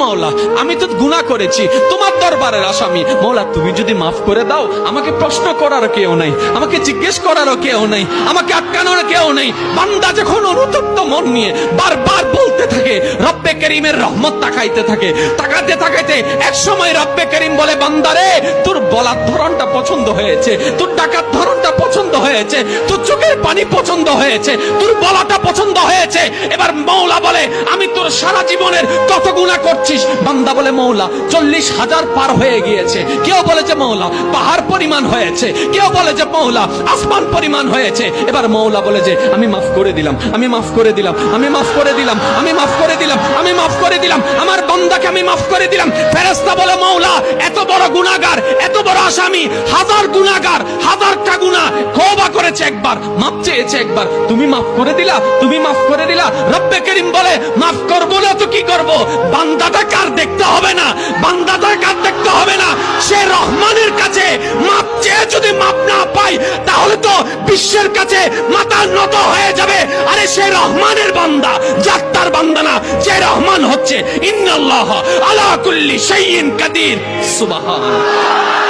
মাওলা আমি তো গুনাহ করেছি, তোমার দরবারের আসামি। মাওলা তুমি যদি মাফ করে দাও, আমাকে প্রশ্ন করার কেউ নাই, আমাকে জিজ্ঞেস করার কেউ নাই, আমাকে আটকানোর কেউ নেই। বান্দা যখন অনুতপ্ত মন নিয়ে বারবার বলতে থাকে, রব্বে করিমের রহমত তাকাইতে থাকে, তাকাতে তাকাইতে এক সময় রব্বে করিম বলে, বান্দারে তোর বলার ধরনটা পছন্দ হয়েছে, তোর ডাকার ধরনটা পছন্দ হয়েছে, তোর চোখের পানি পছন্দ হয়েছে, তোর বলাটা পছন্দ হয়েছে। এবার মাওলা বলে, আমি তোর সারা জীবনের কত গুনাহ করছিস? বান্দা বলে, মাওলা 40,000 পার হয়ে গিয়েছে। কেউ বলে যে মাওলা পাহাড় পরিমাণ হয়েছে, কেউ বলে যে মাওলা আসমান পরিমাণ হয়েছে। এবার মাওলা বলে যে আমি মাফ করে দিলাম, আমি মাফ করে দিলাম, আমি মাফ করে দিলাম, আমি মাফ করে দিলাম, আমি মাফ করে দিলাম, আমার বান্দাকে আমি মাফ করে দিলাম। ফেরেশতা বলে, মাওলা এত বড় গুনাহগার, এত বড় আসামি, হাজার গুনাহগার, হাজারটা গুনাহ তওবা করেছে একবার, মাফ চেয়েছে একবার, তুমি মাফ করে দিলা, তুমি মাফ করে দিলা। রব্বে করিম বলে, মাফ করব না তো কি করব? বান্দাটা কার দেখতে হবে না, বান্দাটা কার দেখতে হবে না, সে রহমানের কাছে মাফ চেয়ে যদি মাফ না পাই, তাহলে তো বিশ্বের কাছে মাথা নত হয়ে যাবে। আরে সে রহমানের বান্দা, জাত্তার বান্দা না, যে রহমান হচ্ছে ইন্নাল্লাহ আলা কুল্লি শাইইন কাদির। সুবহানাল্লাহ।